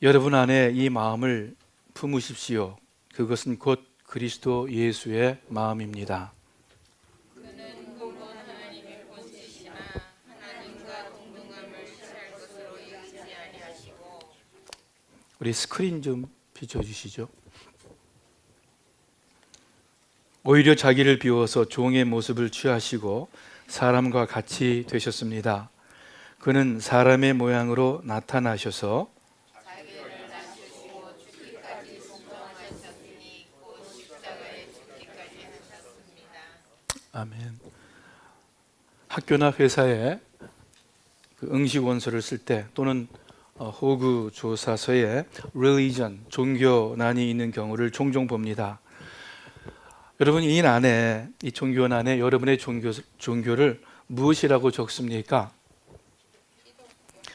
여러분 안에 이 마음을 품으십시오. 그것은 곧 그리스도 예수의 마음입니다. 그는 물론 하나님의 본체시나 하나님과 동등함을 취할 것으로 여기지 아니하시고. 우리 스크린 좀 비춰주시죠. 오히려 자기를 비워서 종의 모습을 취하시고 사람과 같이 되셨습니다. 그는 사람의 모양으로 나타나셔서 자기를 낮추시고 죽기까지 순종하셨으니 곧 십자가에 죽기까지 하셨습니다. 아멘. 학교나 회사에 응시 원서를 쓸 때 또는 호구 조사서에 religion, 종교난이 있는 경우를 종종 봅니다. 여러분 이 난에, 이 종교난에 여러분의 종교를 무엇이라고 적습니까?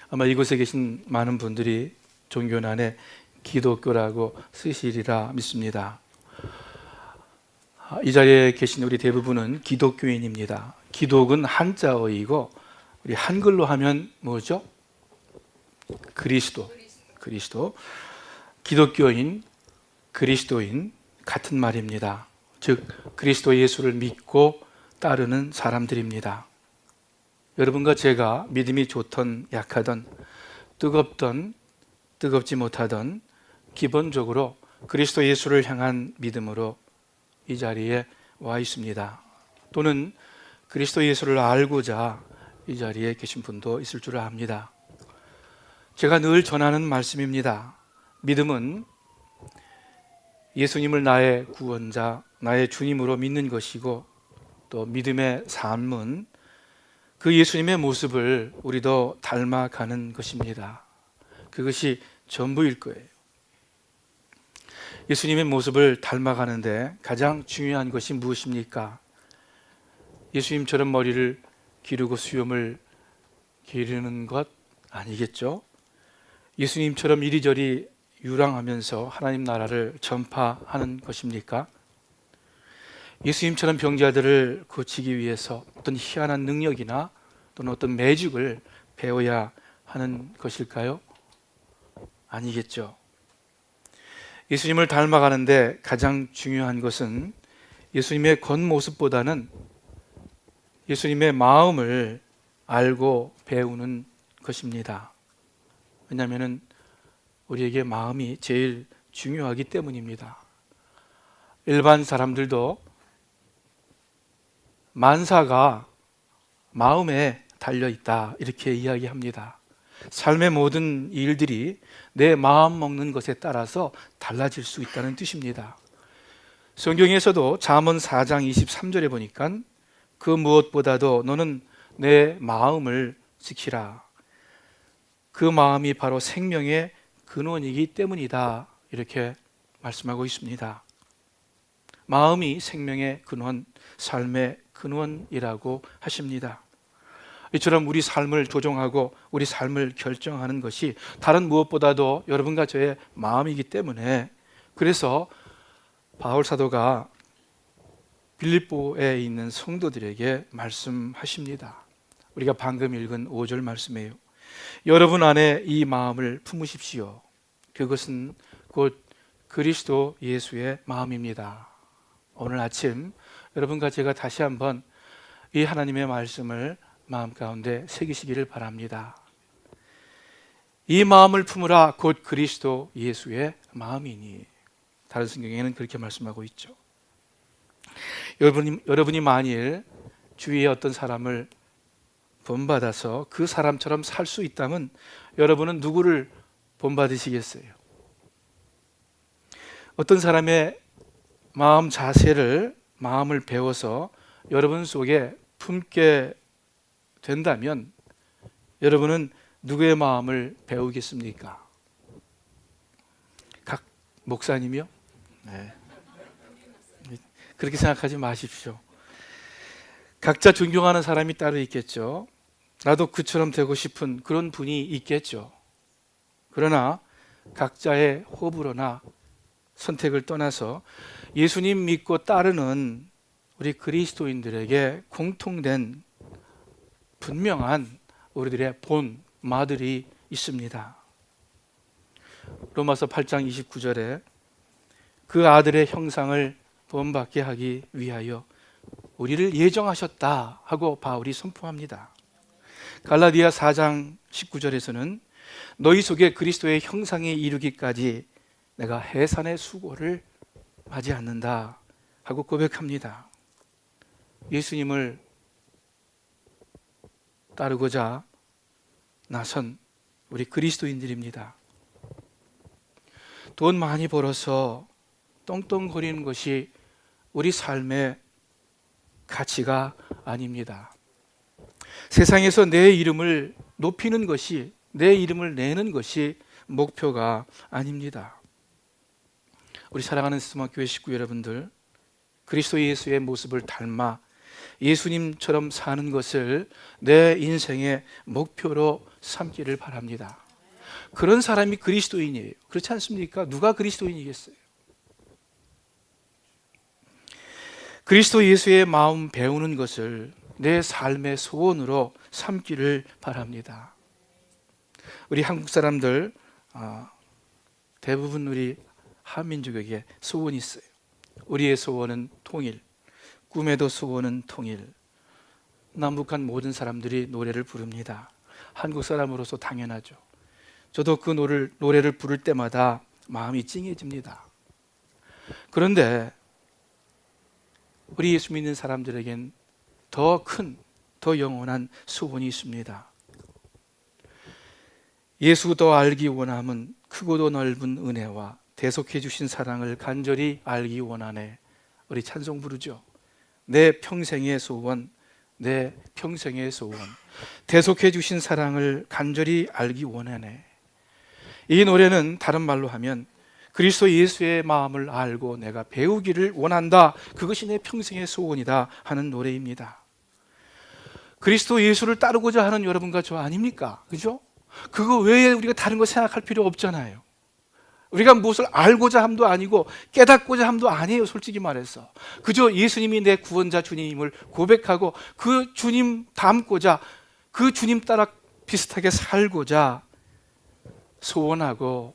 아마 이곳에 계신 많은 분들이 종교난에 기독교라고 쓰시리라 믿습니다. 이 자리에 계신 우리 대부분은 기독교인입니다. 기독은 한자어이고 우리 한글로 하면 뭐죠? 그리스도. 기독교인, 그리스도인 같은 말입니다. 즉 그리스도 예수를 믿고 따르는 사람들입니다. 여러분과 제가 믿음이 좋던 약하던 뜨겁던 뜨겁지 못하던 기본적으로 그리스도 예수를 향한 믿음으로 이 자리에 와 있습니다. 또는 그리스도 예수를 알고자 이 자리에 계신 분도 있을 줄 압니다. 제가 늘 전하는 말씀입니다. 믿음은 예수님을 나의 구원자, 나의 주님으로 믿는 것이고 또 믿음의 삶은 그 예수님의 모습을 우리도 닮아가는 것입니다. 그것이 전부일 거예요. 예수님의 모습을 닮아가는데 가장 중요한 것이 무엇입니까? 예수님처럼 머리를 기르고 수염을 기르는 것 아니겠죠? 예수님처럼 이리저리 유랑하면서 하나님 나라를 전파하는 것입니까? 예수님처럼 병자들을 고치기 위해서 어떤 희한한 능력이나 또는 어떤 매직을 배워야 하는 것일까요? 아니겠죠. 예수님을 닮아가는데 가장 중요한 것은 예수님의 겉모습보다는 예수님의 마음을 알고 배우는 것입니다. 왜냐하면 우리에게 마음이 제일 중요하기 때문입니다. 일반 사람들도 만사가 마음에 달려있다 이렇게 이야기합니다. 삶의 모든 일들이 내 마음 먹는 것에 따라서 달라질 수 있다는 뜻입니다. 성경에서도 잠언 4장 23절에 보니까 그 무엇보다도 너는 내 마음을 지키라. 그 마음이 바로 생명의 근원이기 때문이다 이렇게 말씀하고 있습니다. 마음이 생명의 근원, 삶의 근원이라고 하십니다. 이처럼 우리 삶을 조종하고 우리 삶을 결정하는 것이 다른 무엇보다도 여러분과 저의 마음이기 때문에 그래서 바울 사도가 빌립보에 있는 성도들에게 말씀하십니다. 우리가 방금 읽은 5절 말씀이에요. 여러분 안에 이 마음을 품으십시오. 그것은 곧 그리스도 예수의 마음입니다. 오늘 아침 여러분과 제가 다시 한번 이 하나님의 말씀을 마음 가운데 새기시기를 바랍니다. 이 마음을 품으라 곧 그리스도 예수의 마음이니. 다른 성경에는 그렇게 말씀하고 있죠. 여러분이 만일 주위에 어떤 사람을 본받아서 그 사람처럼 살 수 있다면 여러분은 누구를 본받으시겠어요? 어떤 사람의 마음 자세를 마음을 배워서 여러분 속에 품게 된다면 여러분은 누구의 마음을 배우겠습니까? 각 목사님이요? 네. 그렇게 생각하지 마십시오. 각자 존경하는 사람이 따로 있겠죠. 나도 그처럼 되고 싶은 그런 분이 있겠죠. 그러나 각자의 호불호나 선택을 떠나서 예수님 믿고 따르는 우리 그리스도인들에게 공통된 분명한 우리들의 본마들이 있습니다. 로마서 8장 29절에 그 아들의 형상을 본받게 하기 위하여 우리를 예정하셨다 하고 바울이 선포합니다. 갈라디아 4장 19절에서는 너희 속에 그리스도의 형상에 이르기까지 내가 해산의 수고를 하지 않는다 하고 고백합니다. 예수님을 따르고자 나선 우리 그리스도인들입니다. 돈 많이 벌어서 떵떵거리는 것이 우리 삶의 가치가 아닙니다. 세상에서 내 이름을 높이는 것이, 내 이름을 내는 것이 목표가 아닙니다. 우리 사랑하는 스마교회 식구 여러분들, 그리스도 예수의 모습을 닮아 예수님처럼 사는 것을 내 인생의 목표로 삼기를 바랍니다. 그런 사람이 그리스도인이에요. 그렇지 않습니까? 누가 그리스도인이겠어요? 그리스도 예수의 마음 배우는 것을 내 삶의 소원으로 삼기를 바랍니다. 우리 한국 사람들 대부분 우리 한민족에게 소원이 있어요. 우리의 소원은 통일, 꿈에도 소원은 통일. 남북한 모든 사람들이 노래를 부릅니다. 한국 사람으로서 당연하죠. 저도 그 노래를 부를 때마다 마음이 찡해집니다. 그런데 우리 예수 믿는 사람들에겐 더 큰, 더 영원한 소원이 있습니다. 예수 더 알기 원함은 크고도 넓은 은혜와 대속해 주신 사랑을 간절히 알기 원하네. 우리 찬송 부르죠. 내 평생의 소원, 내 평생의 소원, 대속해 주신 사랑을 간절히 알기 원하네. 이 노래는 다른 말로 하면 그리스도 예수의 마음을 알고 내가 배우기를 원한다. 그것이 내 평생의 소원이다 하는 노래입니다. 그리스도 예수를 따르고자 하는 여러분과 저 아닙니까? 그죠? 그거 외에 우리가 다른 거 생각할 필요 없잖아요. 우리가 무엇을 알고자 함도 아니고 깨닫고자 함도 아니에요. 솔직히 말해서 그저 예수님이 내 구원자 주님임을 고백하고 그 주님 닮고자, 그 주님 따라 비슷하게 살고자 소원하고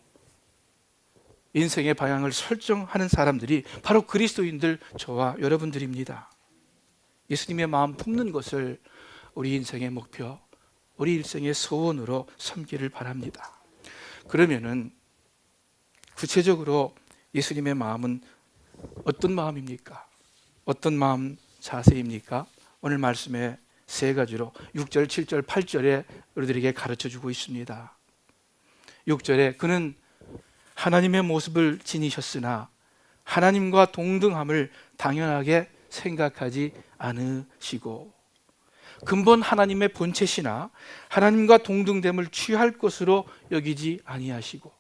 인생의 방향을 설정하는 사람들이 바로 그리스도인들, 저와 여러분들입니다. 예수님의 마음 품는 것을 우리 인생의 목표, 우리 일생의 소원으로 삼기를 바랍니다. 그러면은 구체적으로 예수님의 마음은 어떤 마음입니까? 어떤 마음 자세입니까? 오늘 말씀에 세 가지로 6절, 7절, 8절에 우리들에게 가르쳐주고 있습니다. 6절에 그는 하나님의 모습을 지니셨으나 하나님과 동등함을 당연하게 생각하지 않으시고 근본 하나님의 본체시나 하나님과 동등됨을 취할 것으로 여기지 아니하시고,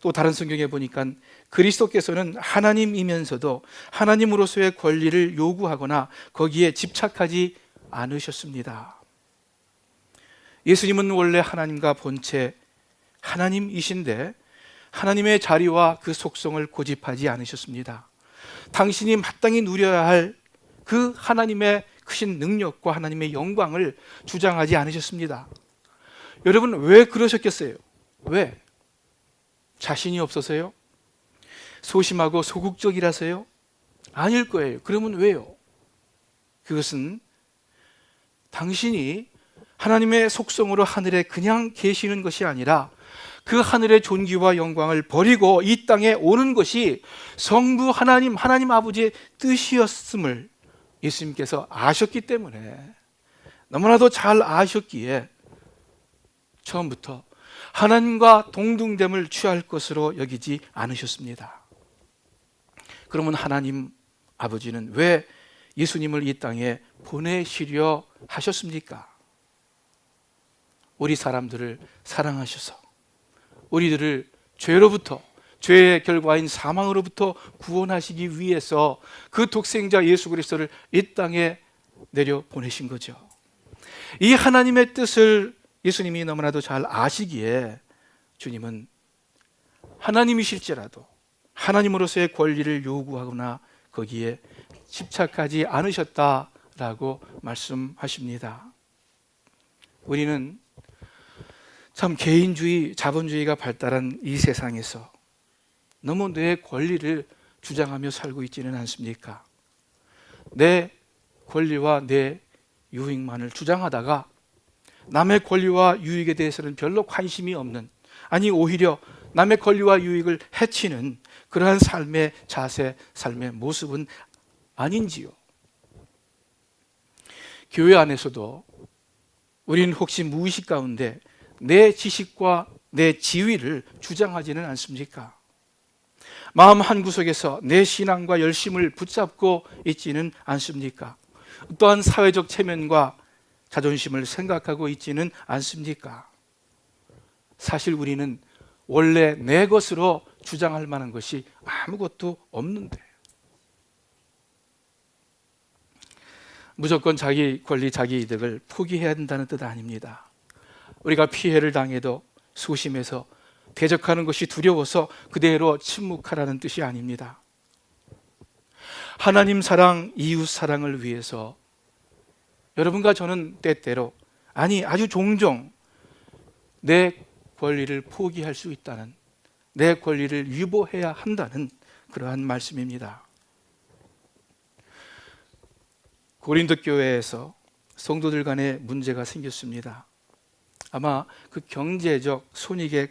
또 다른 성경에 보니까 그리스도께서는 하나님이면서도 하나님으로서의 권리를 요구하거나 거기에 집착하지 않으셨습니다. 예수님은 원래 하나님과 본체 하나님이신데 하나님의 자리와 그 속성을 고집하지 않으셨습니다. 당신이 마땅히 누려야 할 그 하나님의 크신 능력과 하나님의 영광을 주장하지 않으셨습니다. 여러분, 왜 그러셨겠어요? 왜? 자신이 없어서요? 소심하고 소극적이라서요? 아닐 거예요. 그러면 왜요? 그것은 당신이 하나님의 속성으로 하늘에 그냥 계시는 것이 아니라 그 하늘의 존귀와 영광을 버리고 이 땅에 오는 것이 성부 하나님, 하나님 아버지의 뜻이었음을 예수님께서 아셨기 때문에, 너무나도 잘 아셨기에 처음부터 하나님과 동등됨을 취할 것으로 여기지 않으셨습니다. 그러면 하나님 아버지는 왜 예수님을 이 땅에 보내시려 하셨습니까? 우리 사람들을 사랑하셔서 우리들을 죄로부터, 죄의 결과인 사망으로부터 구원하시기 위해서 그 독생자 예수 그리스도를 이 땅에 내려 보내신 거죠. 이 하나님의 뜻을 예수님이 너무나도 잘 아시기에 주님은 하나님이실지라도 하나님으로서의 권리를 요구하거나 거기에 집착하지 않으셨다라고 말씀하십니다. 우리는 참 개인주의, 자본주의가 발달한 이 세상에서 너무 내 권리를 주장하며 살고 있지는 않습니까? 내 권리와 내 유익만을 주장하다가 남의 권리와 유익에 대해서는 별로 관심이 없는, 아니 오히려 남의 권리와 유익을 해치는 그러한 삶의 자세, 삶의 모습은 아닌지요? 교회 안에서도 우리는 혹시 무의식 가운데 내 지식과 내 지위를 주장하지는 않습니까? 마음 한구석에서 내 신앙과 열심을 붙잡고 있지는 않습니까? 또한 사회적 체면과 자존심을 생각하고 있지는 않습니까? 사실 우리는 원래 내 것으로 주장할 만한 것이 아무것도 없는데, 무조건 자기 권리, 자기 이득을 포기해야 된다는 뜻 아닙니다. 우리가 피해를 당해도 소심해서 대적하는 것이 두려워서 그대로 침묵하라는 뜻이 아닙니다. 하나님 사랑, 이웃 사랑을 위해서 여러분과 저는 때때로, 아니 아주 종종 내 권리를 포기할 수 있다는, 내 권리를 유보해야 한다는 그러한 말씀입니다. 고린도 교회에서 성도들 간에 문제가 생겼습니다. 아마 그 경제적 손익에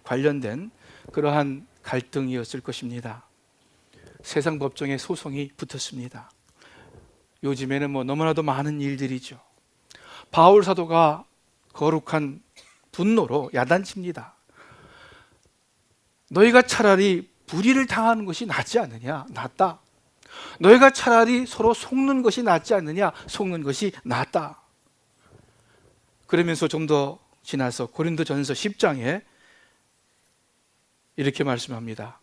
관련된 그러한 갈등이었을 것입니다. 세상 법정에 소송이 붙었습니다. 요즘에는 너무나도 많은 일들이죠. 바울 사도가 거룩한 분노로 야단칩니다. 너희가 차라리 불의를 당하는 것이 낫지 않느냐? 낫다. 너희가 차라리 서로 속는 것이 낫지 않느냐? 속는 것이 낫다. 그러면서 좀 더 지나서 고린도전서 10장에 이렇게 말씀합니다.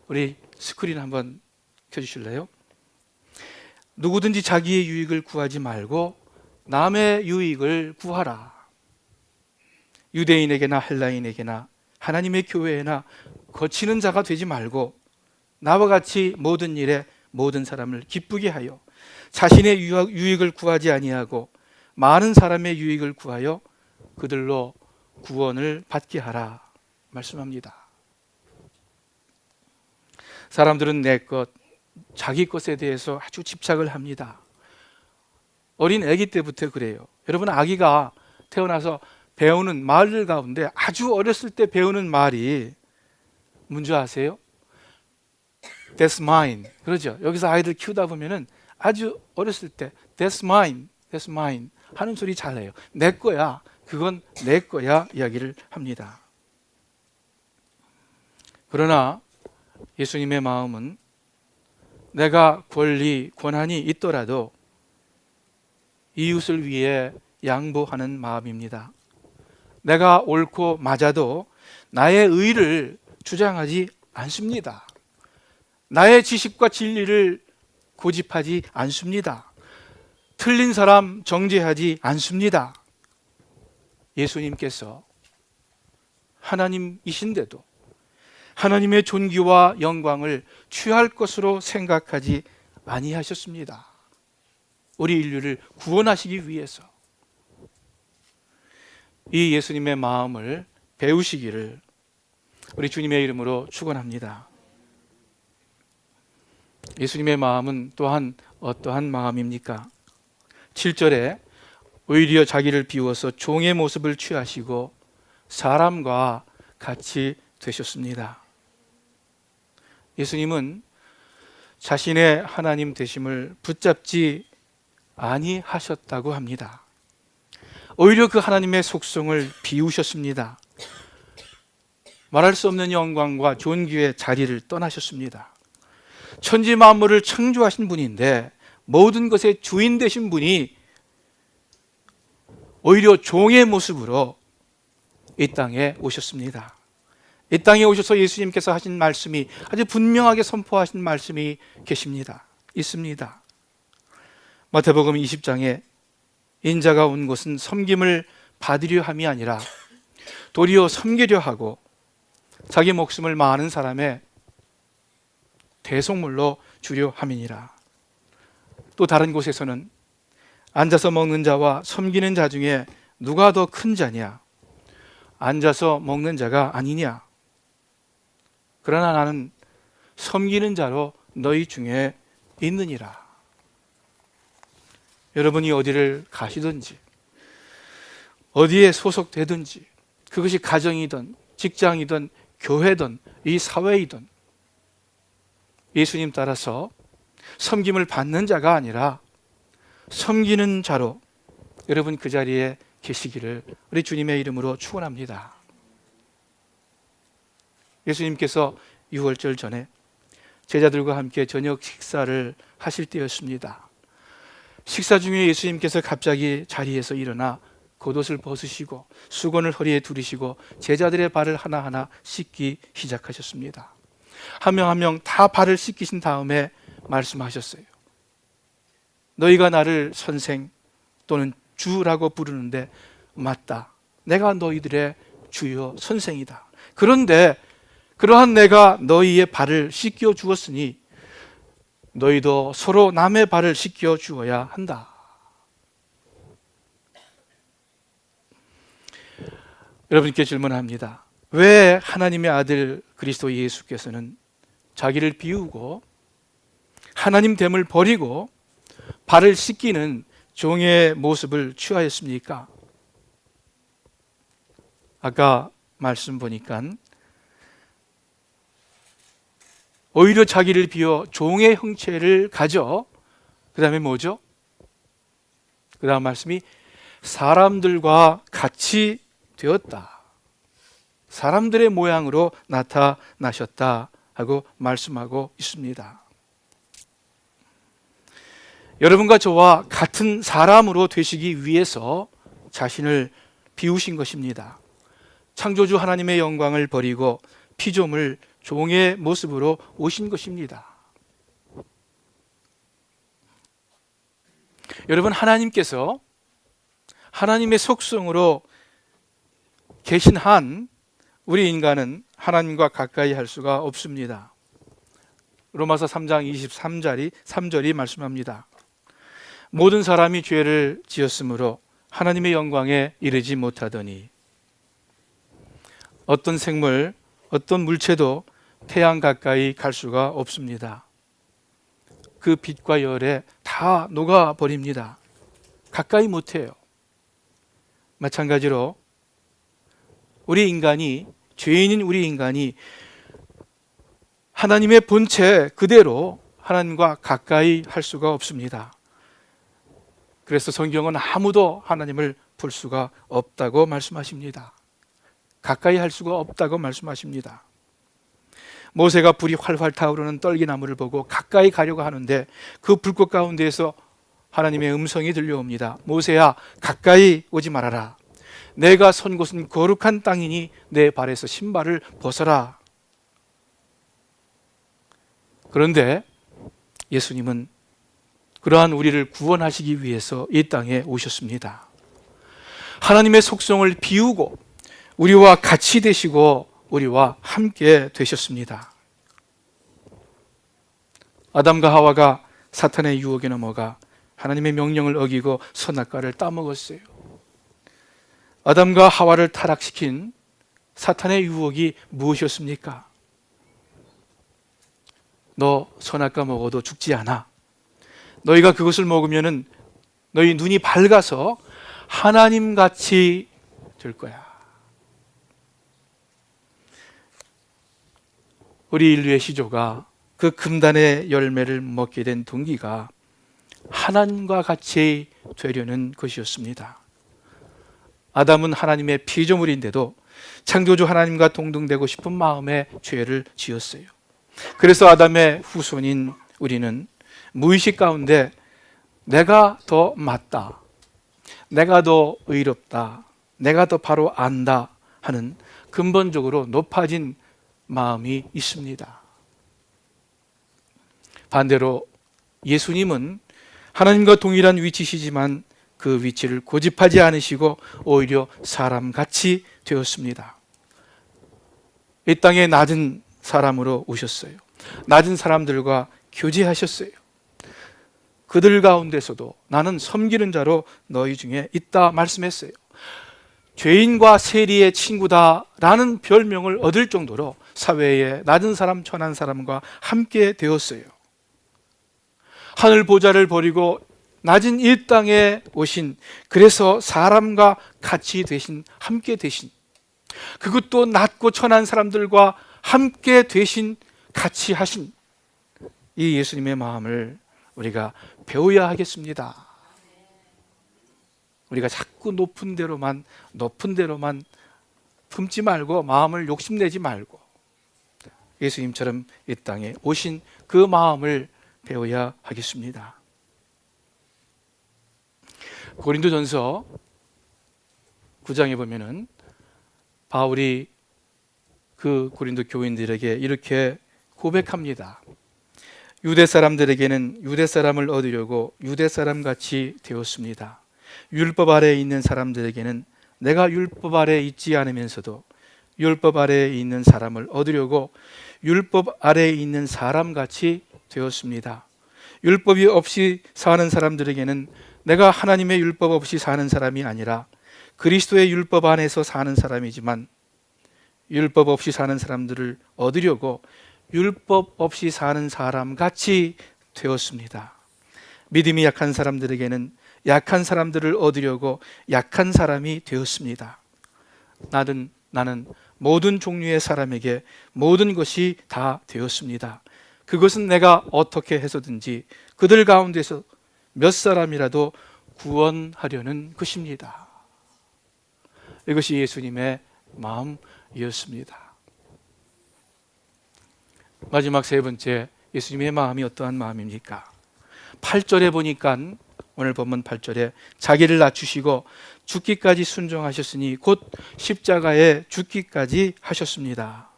우리 스크린 한번 켜주실래요? 누구든지 자기의 유익을 구하지 말고 남의 유익을 구하라. 유대인에게나 헬라인에게나 하나님의 교회에나 거치는 자가 되지 말고 나와 같이 모든 일에 모든 사람을 기쁘게 하여 자신의 유익을 구하지 아니하고 많은 사람의 유익을 구하여 그들로 구원을 받게 하라 말씀합니다. 사람들은 내 것, 자기 것에 대해서 아주 집착을 합니다. 어린 아기 때부터 그래요. 여러분, 아기가 태어나서 배우는 말 가운데 아주 어렸을 때 배우는 말이 뭔지 아세요? That's mine. 그러죠. 여기서 아이들 키우다 보면은 아주 어렸을 때 That's mine, that's mine 하는 소리 잘해요. 내 거야, 그건 내 거야 이야기를 합니다. 그러나 예수님의 마음은 내가 권리, 권한이 있더라도 이웃을 위해 양보하는 마음입니다. 내가 옳고 맞아도 나의 의를 주장하지 않습니다. 나의 지식과 진리를 고집하지 않습니다. 틀린 사람 정죄하지 않습니다. 예수님께서 하나님이신데도 하나님의 존귀와 영광을 취할 것으로 생각하지 아니하셨습니다. 우리 인류를 구원하시기 위해서. 이 예수님의 마음을 배우시기를 우리 주님의 이름으로 축원합니다. 예수님의 마음은 또한 어떠한 마음입니까? 7절에 오히려 자기를 비워서 종의 모습을 취하시고 사람과 같이 되셨습니다. 예수님은 자신의 하나님 되심을 붙잡지 아니하셨다고 합니다. 오히려 그 하나님의 속성을 비우셨습니다. 말할 수 없는 영광과 존귀의 자리를 떠나셨습니다. 천지 만물을 창조하신 분인데 모든 것의 주인 되신 분이 오히려 종의 모습으로 이 땅에 오셨습니다. 이 땅에 오셔서 예수님께서 하신 말씀이, 아주 분명하게 선포하신 말씀이 있습니다. 마태복음 20장에 인자가 온 곳은 섬김을 받으려 함이 아니라 도리어 섬기려 하고 자기 목숨을 많은 사람의 대속물로 주려 함이니라. 또 다른 곳에서는 앉아서 먹는 자와 섬기는 자 중에 누가 더 큰 자냐? 앉아서 먹는 자가 아니냐. 그러나 나는 섬기는 자로 너희 중에 있느니라. 여러분이 어디를 가시든지 어디에 소속되든지 그것이 가정이든 직장이든 교회든 이 사회이든 예수님 따라서 섬김을 받는 자가 아니라 섬기는 자로 여러분 그 자리에 계시기를 우리 주님의 이름으로 축원합니다. 예수님께서 유월절 전에 제자들과 함께 저녁 식사를 하실 때였습니다. 식사 중에 예수님께서 갑자기 자리에서 일어나 겉옷을 벗으시고 수건을 허리에 두르시고 제자들의 발을 하나하나 씻기 시작하셨습니다. 한 명 한 명 다 발을 씻기신 다음에 말씀하셨어요. 너희가 나를 선생 또는 주라고 부르는데 맞다. 내가 너희들의 주요 선생이다. 그런데 그러한 내가 너희의 발을 씻겨 주었으니 너희도 서로 남의 발을 씻겨 주어야 한다. 여러분께 질문합니다. 왜 하나님의 아들 그리스도 예수께서는 자기를 비우고 하나님 됨을 버리고 발을 씻기는 종의 모습을 취하였습니까? 아까 말씀 보니까 오히려 자기를 비워 종의 형체를 가져 그 다음에 뭐죠? 그 다음 말씀이 사람들과 같이 되었다. 사람들의 모양으로 나타나셨다 하고 말씀하고 있습니다. 여러분과 저와 같은 사람으로 되시기 위해서 자신을 비우신 것입니다. 창조주 하나님의 영광을 버리고 피조물 종의 모습으로 오신 것입니다. 여러분, 하나님께서 하나님의 속성으로 계신 한 우리 인간은 하나님과 가까이 할 수가 없습니다. 로마서 3장 23절이 말씀합니다. 모든 사람이 죄를 지었으므로 하나님의 영광에 이르지 못하더니 어떤 생물, 어떤 물체도 태양 가까이 갈 수가 없습니다. 그 빛과 열에 다 녹아버립니다. 가까이 못해요. 마찬가지로 우리 인간이, 죄인인 우리 인간이 하나님의 본체 그대로 하나님과 가까이 할 수가 없습니다. 그래서 성경은 아무도 하나님을 볼 수가 없다고 말씀하십니다. 가까이 할 수가 없다고 말씀하십니다. 모세가 불이 활활 타오르는 떨기나무를 보고 가까이 가려고 하는데 그 불꽃 가운데에서 하나님의 음성이 들려옵니다. 모세야, 가까이 오지 말아라. 내가 선 곳은 거룩한 땅이니 내 발에서 신발을 벗어라. 그런데 예수님은 그러한 우리를 구원하시기 위해서 이 땅에 오셨습니다. 하나님의 속성을 비우고 우리와 같이 되시고 우리와 함께 되셨습니다. 아담과 하와가 사탄의 유혹에 넘어가 하나님의 명령을 어기고 선악과를 따먹었어요. 아담과 하와를 타락시킨 사탄의 유혹이 무엇이었습니까? 너 선악과 먹어도 죽지 않아. 너희가 그것을 먹으면 너희 눈이 밝아서 하나님같이 될 거야. 우리 인류의 시조가 그 금단의 열매를 먹게 된 동기가 하나님과 같이 되려는 것이었습니다. 아담은 하나님의 피조물인데도 창조주 하나님과 동등되고 싶은 마음에 죄를 지었어요. 그래서 아담의 후손인 우리는 무의식 가운데 내가 더 맞다, 내가 더 의롭다, 내가 더 바로 안다 하는 근본적으로 높아진 마음이 있습니다. 반대로 예수님은 하나님과 동일한 위치시지만 그 위치를 고집하지 않으시고 오히려 사람같이 되었습니다. 이 땅에 낮은 사람으로 오셨어요. 낮은 사람들과 교제하셨어요. 그들 가운데서도 나는 섬기는 자로 너희 중에 있다 말씀했어요. 죄인과 세리의 친구다라는 별명을 얻을 정도로 사회에 낮은 사람, 천한 사람과 함께 되었어요. 하늘 보좌를 버리고 낮은 이 땅에 오신, 그래서 사람과 같이 되신, 함께 되신, 그것도 낮고 천한 사람들과 함께 되신, 같이 하신 이 예수님의 마음을 우리가 배워야 하겠습니다. 우리가 자꾸 높은 데로만 품지 말고 마음을 욕심내지 말고 예수님처럼 이 땅에 오신 그 마음을 배워야 하겠습니다. 고린도전서 9장에 보면은 바울이 그 고린도 교인들에게 이렇게 고백합니다. 유대 사람들에게는 유대 사람을 얻으려고 유대 사람 같이 되었습니다. 율법 아래에 있는 사람들에게는 내가 율법 아래에 있지 않으면서도 율법 아래에 있는 사람을 얻으려고 율법 아래에 있는 사람 같이 되었습니다. 율법이 없이 사는 사람들에게는 내가 하나님의 율법 없이 사는 사람이 아니라 그리스도의 율법 안에서 사는 사람이지만 율법 없이 사는 사람들을 얻으려고 율법 없이 사는 사람 같이 되었습니다. 믿음이 약한 사람들에게는 약한 사람들을 얻으려고 약한 사람이 되었습니다. 나는 모든 종류의 사람에게 모든 것이 다 되었습니다. 그것은 내가 어떻게 해서든지 그들 가운데서 몇 사람이라도 구원하려는 것입니다. 이것이 예수님의 마음이었습니다. 마지막 세 번째, 예수님의 마음이 어떠한 마음입니까? 8절에 보니까, 오늘 본문 8절에 자기를 낮추시고 죽기까지 순종하셨으니 곧 십자가에 죽기까지 하셨습니다.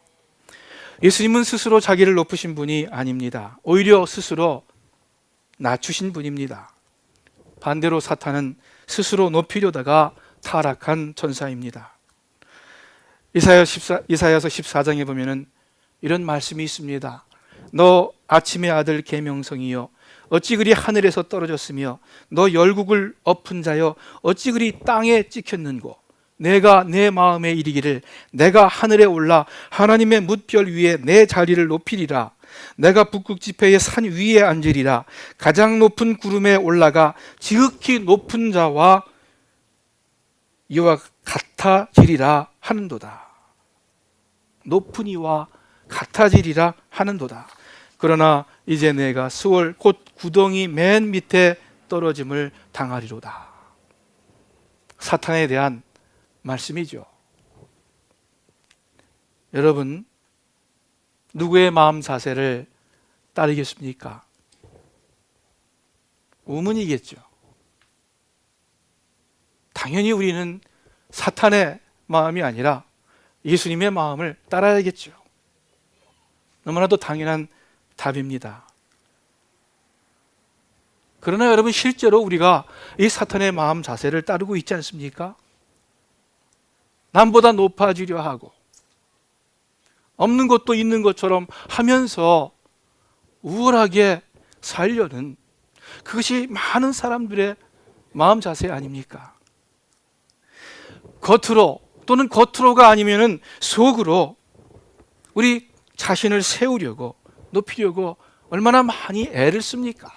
예수님은 스스로 자기를 높으신 분이 아닙니다. 오히려 스스로 낮추신 분입니다. 반대로 사탄은 스스로 높이려다가 타락한 천사입니다. 이사야서 14장에 보면은 이런 말씀이 있습니다. 너 아침의 아들 계명성이여 어찌 그리 하늘에서 떨어졌으며 너 열국을 엎은 자여 어찌 그리 땅에 찍혔는고 내가 내 마음에 이르기를 내가 하늘에 올라 하나님의 뭇별 위에 내 자리를 높이리라. 내가 북극 지폐의 산 위에 앉으리라. 가장 높은 구름에 올라가 지극히 높은 자와 이와 같아지리라 하는도다. 높은 이와 같아지리라 하는도다. 그러나 이제 내가 수월 곧 구덩이 맨 밑에 떨어짐을 당하리로다. 사탄에 대한 말씀이죠. 여러분, 누구의 마음 자세를 따르겠습니까? 우문이겠죠. 당연히 우리는 사탄의 마음이 아니라 예수님의 마음을 따라야겠죠. 너무나도 당연한 답입니다. 그러나 여러분, 실제로 우리가 이 사탄의 마음 자세를 따르고 있지 않습니까? 남보다 높아지려 하고 없는 것도 있는 것처럼 하면서 우월하게 살려는, 그것이 많은 사람들의 마음 자세 아닙니까? 겉으로, 또는 겉으로가 아니면은 속으로 우리 자신을 세우려고, 높이려고 얼마나 많이 애를 씁니까?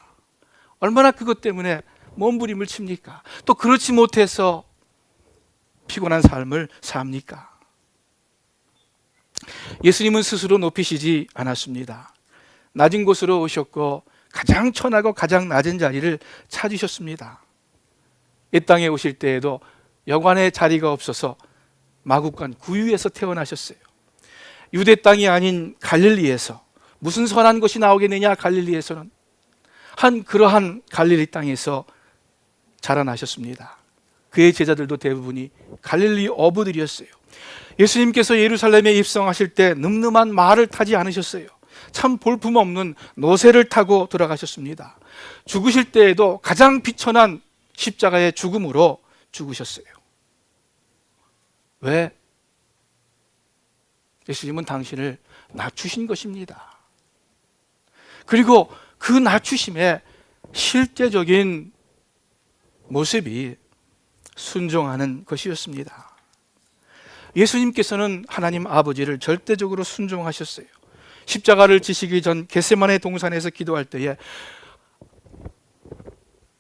얼마나 그것 때문에 몸부림을 칩니까? 또 그렇지 못해서 피곤한 삶을 삽니까? 예수님은 스스로 높이시지 않았습니다. 낮은 곳으로 오셨고 가장 천하고 가장 낮은 자리를 찾으셨습니다. 이 땅에 오실 때에도 여관의 자리가 없어서 마국간 구유에서 태어나셨어요. 유대 땅이 아닌 갈릴리에서, 무슨 선한 것이 나오겠느냐, 갈릴리에서는. 그러한 갈릴리 땅에서 자라나셨습니다. 그의 제자들도 대부분이 갈릴리 어부들이었어요. 예수님께서 예루살렘에 입성하실 때 늠름한 말을 타지 않으셨어요. 참 볼품없는 노새를 타고 돌아가셨습니다. 죽으실 때에도 가장 비천한 십자가의 죽음으로 죽으셨어요. 왜? 예수님은 당신을 낮추신 것입니다. 그리고 그 낮추심의 실제적인 모습이 순종하는 것이었습니다. 예수님께서는 하나님 아버지를 절대적으로 순종하셨어요. 십자가를 지시기 전 겟세마네 동산에서 기도할 때에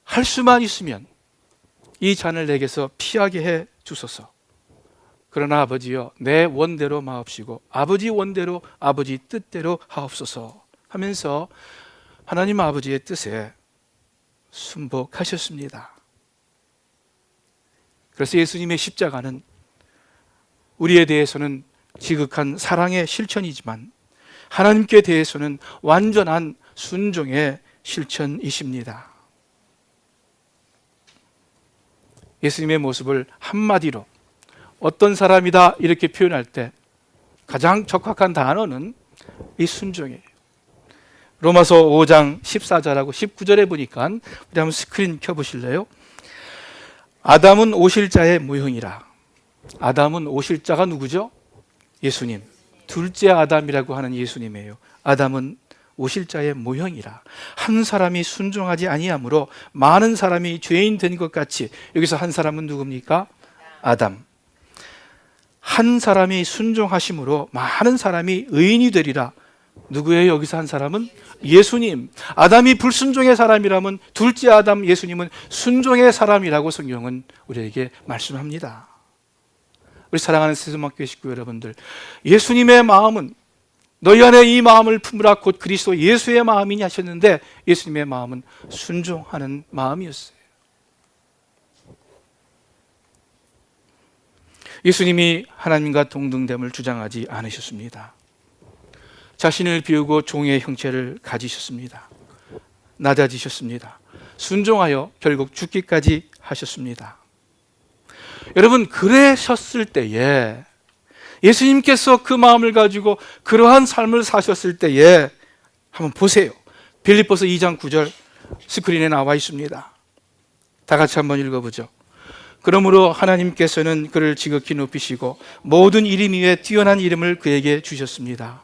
할 수만 있으면 이 잔을 내게서 피하게 해 주소서. 그러나 아버지여, 내 원대로 마옵시고 아버지 원대로, 아버지 뜻대로 하옵소서 하면서 하나님 아버지의 뜻에 순복하셨습니다. 그래서 예수님의 십자가는 우리에 대해서는 지극한 사랑의 실천이지만 하나님께 대해서는 완전한 순종의 실천이십니다. 예수님의 모습을 한마디로 어떤 사람이다 이렇게 표현할 때 가장 적합한 단어는 이 순종이에요. 로마서 5장 14절하고 19절에 보니까 우리 한번 스크린 켜보실래요? 아담은 오실자의 모형이라. 아담은 오실자가 누구죠? 예수님. 둘째 아담이라고 하는 예수님이에요. 아담은 오실자의 모형이라. 한 사람이 순종하지 아니하므로 많은 사람이 죄인 된 것 같이. 여기서 한 사람은 누굽니까? 아담. 한 사람이 순종하심으로 많은 사람이 의인이 되리라. 누구예요? 여기서 한 사람은 예수님. 아담이 불순종의 사람이라면 둘째 아담 예수님은 순종의 사람이라고 성경은 우리에게 말씀합니다. 우리 사랑하는 세수막교회 식구 여러분들, 예수님의 마음은 너희 안에 이 마음을 품으라 곧 그리스도 예수의 마음이니 하셨는데 예수님의 마음은 순종하는 마음이었어요. 예수님이 하나님과 동등됨을 주장하지 않으셨습니다. 자신을 비우고 종의 형체를 가지셨습니다. 낮아지셨습니다. 순종하여 결국 죽기까지 하셨습니다. 여러분, 그러셨을 때에 예수님께서 그 마음을 가지고 그러한 삶을 사셨을 때에 한번 보세요. 빌립보서 2장 9절 스크린에 나와 있습니다. 다 같이 한번 읽어보죠. 그러므로 하나님께서는 그를 지극히 높이시고 모든 이름 위에 뛰어난 이름을 그에게 주셨습니다.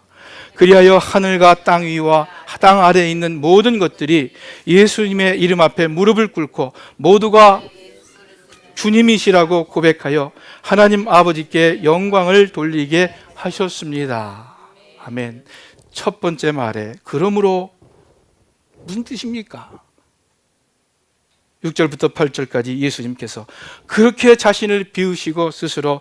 그리하여 하늘과 땅 위와 땅 아래에 있는 모든 것들이 예수님의 이름 앞에 무릎을 꿇고 모두가 주님이시라고 고백하여 하나님 아버지께 영광을 돌리게 하셨습니다. 아멘. 첫 번째 말에 그러므로 무슨 뜻입니까? 6절부터 8절까지 예수님께서 그렇게 자신을 비우시고 스스로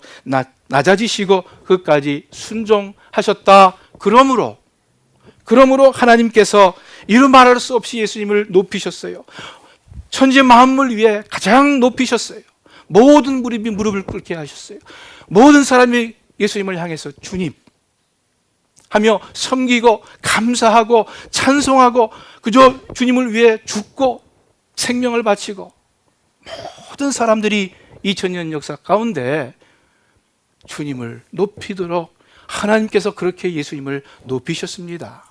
낮아지시고 끝까지 순종하셨다. 그러므로 하나님께서 이루 말할 수 없이 예수님을 높이셨어요. 천지 만물 위에 가장 높이셨어요. 모든 무릎이 무릎을 꿇게 하셨어요. 모든 사람이 예수님을 향해서 주님 하며 섬기고 감사하고 찬송하고 그저 주님을 위해 죽고 생명을 바치고 모든 사람들이 2000년 역사 가운데 주님을 높이도록 하나님께서 그렇게 예수님을 높이셨습니다.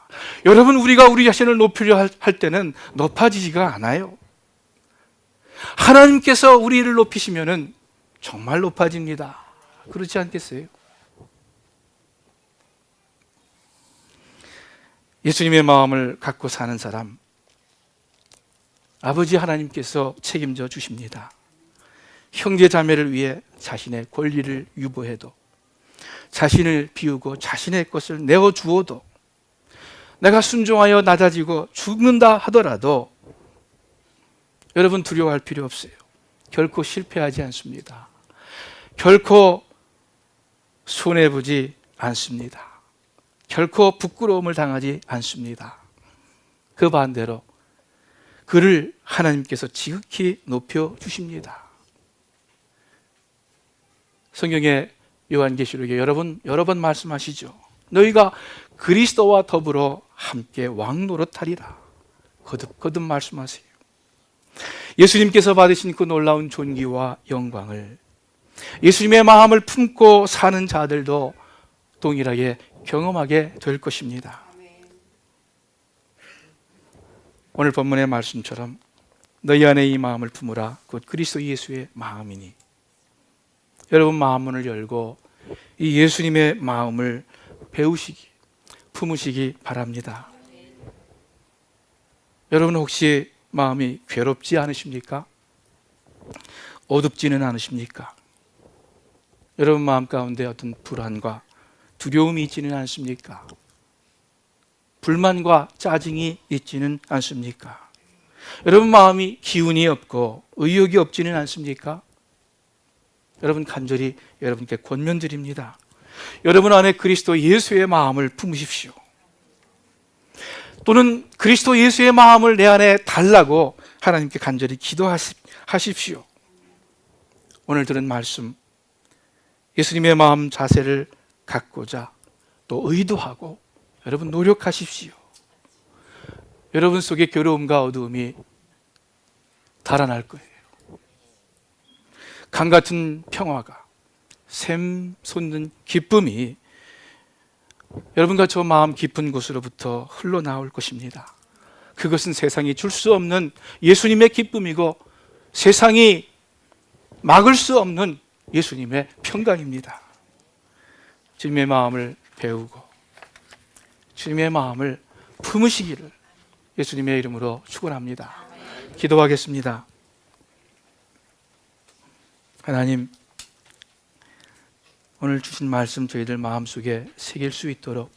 여러분, 우리가 우리 자신을 높이려 할 때는 높아지지가 않아요. 하나님께서 우리를 높이시면은 정말 높아집니다. 그렇지 않겠어요? 예수님의 마음을 갖고 사는 사람, 아버지 하나님께서 책임져 주십니다. 형제 자매를 위해 자신의 권리를 유보해도, 자신을 비우고 자신의 것을 내어 주어도, 내가 순종하여 낮아지고 죽는다 하더라도 여러분 두려워할 필요 없어요. 결코 실패하지 않습니다. 결코 손해보지 않습니다. 결코 부끄러움을 당하지 않습니다. 그 반대로 그를 하나님께서 지극히 높여주십니다. 성경의 요한계시록에 여러 번 말씀하시죠. 너희가 그리스도와 더불어 함께 왕노릇하리라. 거듭 말씀하세요. 예수님께서 받으신 그 놀라운 존귀와 영광을 예수님의 마음을 품고 사는 자들도 동일하게 경험하게 될 것입니다. 오늘 본문의 말씀처럼 너희 안에 이 마음을 품으라 곧 그리스도 예수의 마음이니, 여러분 마음문을 열고 이 예수님의 마음을 배우시기, 품으시기 바랍니다. 여러분 혹시 마음이 괴롭지 않으십니까? 어둡지는 않으십니까? 여러분 마음 가운데 어떤 불안과 두려움이 있지는 않습니까? 불만과 짜증이 있지는 않습니까? 여러분 마음이 기운이 없고 의욕이 없지는 않습니까? 여러분 간절히 여러분께 권면드립니다. 여러분 안에 그리스도 예수의 마음을 품으십시오. 또는 그리스도 예수의 마음을 내 안에 달라고 하나님께 간절히 기도하십시오. 오늘 들은 말씀, 예수님의 마음 자세를 갖고자 또 의도하고 여러분 노력하십시오. 여러분 속에 괴로움과 어두움이 달아날 거예요. 강 같은 평화가, 샘 솟는 기쁨이 여러분과 저 마음 깊은 곳으로부터 흘러나올 것입니다. 그것은 세상이 줄 수 없는 예수님의 기쁨이고 세상이 막을 수 없는 예수님의 평강입니다. 주님의 마음을 배우고 주님의 마음을 품으시기를 예수님의 이름으로 축원합니다. 기도하겠습니다. 하나님, 오늘 주신 말씀 저희들 마음속에 새길 수 있도록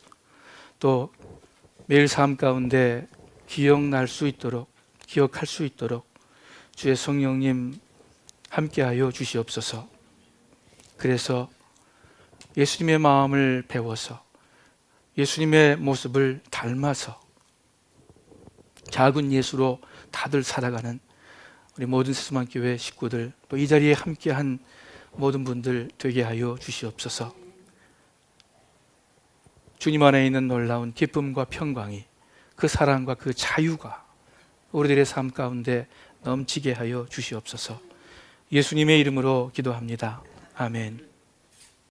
또 매일 삶 가운데 기억할 수 있도록 주의 성령님 함께하여 주시옵소서. 그래서 예수님의 마음을 배워서 예수님의 모습을 닮아서 작은 예수로 다들 살아가는 우리 모든 세수만 교회 식구들 또 이 자리에 함께한 모든 분들 되게 하여 주시옵소서. 주님 안에 있는 놀라운 기쁨과 평강이, 그 사랑과 그 자유가 우리들의 삶 가운데 넘치게 하여 주시옵소서. 예수님의 이름으로 기도합니다. 아멘.